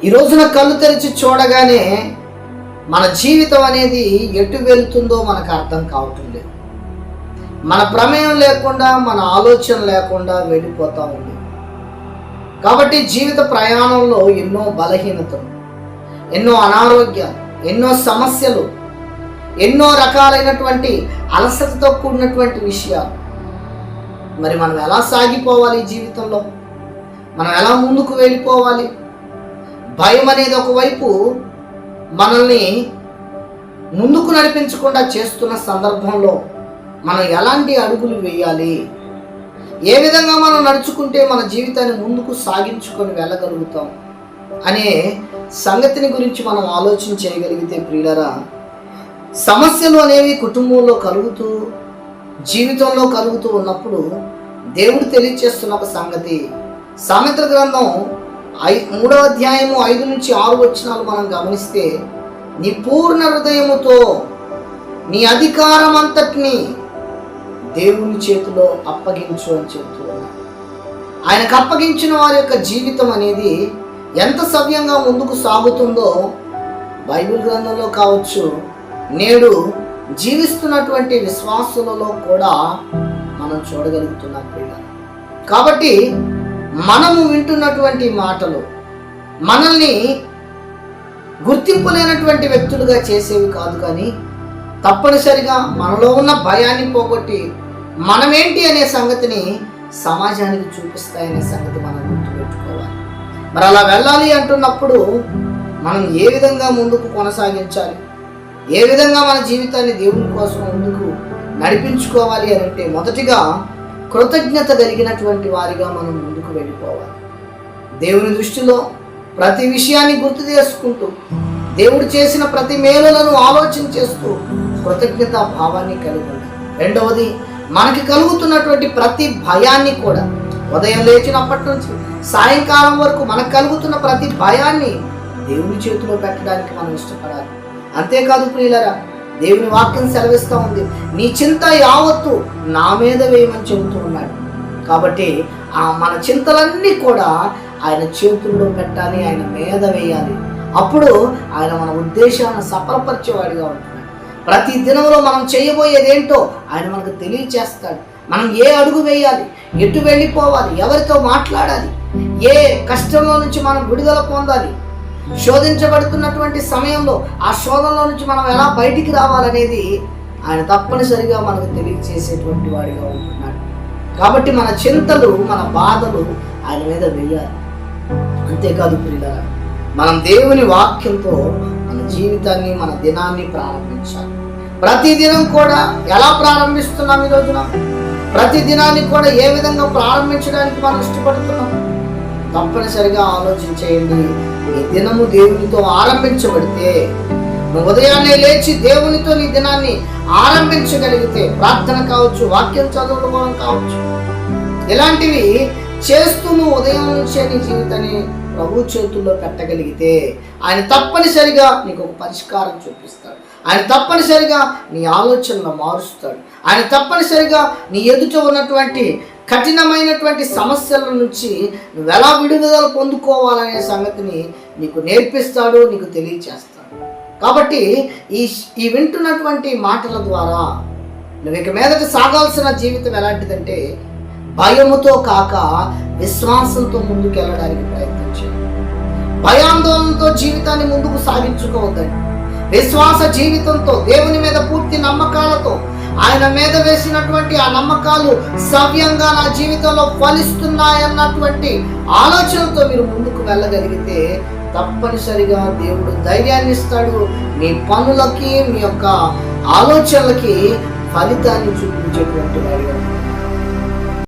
ఈ రోజున కళ్ళు తెరిచి చూడగానే మన జీవితం అనేది ఎటు వెళ్తుందో మనకు అర్థం కావటం లేదు. మన ప్రమేయం లేకుండా, మన ఆలోచన లేకుండా వెళ్ళిపోతూ ఉంది. కాబట్టి జీవిత ప్రయాణంలో ఎన్నో బలహీనతలు, ఎన్నో అనారోగ్యాలు, ఎన్నో సమస్యలు, ఎన్నో రకాలైనటువంటి అలసటతో కూడినటువంటి విషయాలు. మరి మనం ఎలా సాగిపోవాలి? ఈ జీవితంలో మనం ఎలా ముందుకు వెళ్ళిపోవాలి? భయం అనేది ఒకవైపు మనల్ని ముందుకు నడిపించకుండా చేస్తున్న సందర్భంలో మనం ఎలాంటి అడుగులు వేయాలి? ఏ విధంగా మనం నడుచుకుంటే మన జీవితాన్ని ముందుకు సాగించుకొని వెళ్ళగలుగుతాం అనే సంగతిని గురించి మనం ఆలోచన చేయగలిగితే ప్రియులారా, సమస్యలు అనేవి కుటుంబంలో కలుగుతూ, జీవితంలో కలుగుతూ ఉన్నప్పుడు దేవుడు తెలియచేస్తున్న ఒక సంగతి, సామెతల గ్రంథం 3వ అధ్యాయము 5 నుంచి 6 వచనాలు మనం గమనిస్తే, నీ పూర్ణ హృదయముతో నీ అధికారం అంతటిని దేవుని చేతిలో అప్పగించు అని చెబుతూ ఉన్నాడు. ఆయనకు అప్పగించిన వారి యొక్క జీవితం అనేది ఎంత సవ్యంగా ముందుకు సాగుతుందో బైబిల్ గ్రంథంలో కావచ్చు, నేడు జీవిస్తున్నటువంటి విశ్వాసులలో కూడా మనం చూడగలుగుతున్నాం. కాబట్టి మనము వింటున్నటువంటి మాటలు మనల్ని గుర్తింపు లేనటువంటి వ్యక్తులుగా చేసేవి కాదు, కానీ తప్పనిసరిగా మనలో ఉన్న భయాన్ని పోగొట్టి మనమేంటి అనే సంగతిని సమాజానికి చూపిస్తాయనే సంగతి మనం గుర్తుపెట్టుకోవాలి. మరి అలా వెళ్ళాలి అంటున్నప్పుడు మనం ఏ విధంగా ముందుకు కొనసాగించాలి, ఏ విధంగా మన జీవితాన్ని దేవుని కోసం ముందుకు నడిపించుకోవాలి అని అంటే, మొదటిగా కృతజ్ఞత కలిగినటువంటి వారిగా మనం ముందుకు వెళ్ళిపోవాలి. దేవుని దృష్టిలో ప్రతి విషయాన్ని గుర్తు చేసుకుంటూ, దేవుడు చేసిన ప్రతి మేలులను ఆలోచన చేస్తూ కృతజ్ఞత భావాన్ని కలిగి ఉండాలి. రెండవది, మనకి కలుగుతున్నటువంటి ప్రతి భయాన్ని కూడా, ఉదయం లేచినప్పటి నుంచి సాయంకాలం వరకు మనకు కలుగుతున్న ప్రతి భయాన్ని దేవుని చేతిలో పెట్టడానికి మనం ఇష్టపడాలి. అంతేకాదు ప్రియులరా, దేవుని వాక్యం సెలవిస్తూ ఉంది, నీ చింత యావత్తు నా మీద వేయమని చెబుతూ ఉన్నాడు. కాబట్టి మన చింతలన్నీ కూడా ఆయన చేతుల్లో పెట్టాలి, ఆయన మీద వేయాలి. అప్పుడు ఆయన మన ఉద్దేశాలను సఫలపరిచేవాడిగా ఉంటున్నాడు. ప్రతి దినంలో మనం చేయబోయేది ఏంటో ఆయన మనకు తెలియచేస్తాడు. మనం ఏ అడుగు వేయాలి, ఎటు వెళ్ళిపోవాలి, ఎవరితో మాట్లాడాలి, ఏ కష్టంలో నుంచి మనం విడుదల పొందాలి, శోధించబడుతున్నటువంటి సమయంలో ఆ శోధనలో నుంచి మనం ఎలా బయటికి రావాలనేది ఆయన తప్పనిసరిగా మనకు తెలియచేసేటువంటి వాడిగా ఉంటున్నాడు. కాబట్టి మన చింతలు, మన బాధలు ఆయన మీద వేయాలి. అంతేకాదు ప్రియులారా, మనం దేవుని వాక్యంతో మన జీవితాన్ని, మన దినాన్ని ప్రారంభించాలి. ప్రతి దినం కూడా ఎలా ప్రారంభిస్తున్నాం? ఈ రోజున ప్రతి దినాన్ని కూడా ఏ విధంగా ప్రారంభించడానికి మనం ఇష్టపడుతున్నాం? తప్పనిసరిగా ఆలోచించేయండి. ఈ దినము దేవునితో ఆరంభించబడితే, నువ్వు ఉదయాన్నే లేచి దేవునితో నీ దినాన్ని ఆరంభించగలిగితే, ప్రార్థన కావచ్చు, వాక్యం చదువుకోవడం కావచ్చు, ఇలాంటివి చేస్తూ నువ్వు ఉదయం నుంచే నీ జీవితాన్ని ప్రభు చేతుల్లో పెట్టగలిగితే, ఆయన తప్పనిసరిగా నీకు ఒక పరిష్కారం చూపిస్తాడు. ఆయన తప్పనిసరిగా నీ ఆలోచనలు మారుస్తాడు. ఆయన తప్పనిసరిగా నీ ఎదుట ఉన్నటువంటి కఠినమైనటువంటి సమస్యల నుంచి నువ్వు ఎలా విడుదల పొందుకోవాలనే సంగతిని నీకు నేర్పిస్తాడు, నీకు తెలియచేస్తాడు. కాబట్టి ఈ వింటున్నటువంటి మాటల ద్వారా నువ్వు ఇక మీదట సాగాల్సిన జీవితం ఎలాంటిదంటే, భయముతో కాక విశ్వాసంతో ముందుకు వెళ్ళడానికి ప్రయత్నించండి. భయాందోళనతో జీవితాన్ని ముందుకు సాగించుకోవద్దండి. విశ్వాస జీవితంతో, దేవుని మీద పూర్తి నమ్మకాలతో, ఆయన మీద వేసినటువంటి ఆ నమ్మకాలు సవ్యంగా నా జీవితంలో ఫలిస్తున్నాయన్నటువంటి ఆలోచనతో మీరు ముందుకు వెళ్ళగలిగితే తప్పనిసరిగా దేవుడు ధైర్యాన్ని ఇస్తాడు. మీ పనులకి, మీ యొక్క ఆలోచనలకి ఫలితాన్ని చూపించేటువంటి వాడిగా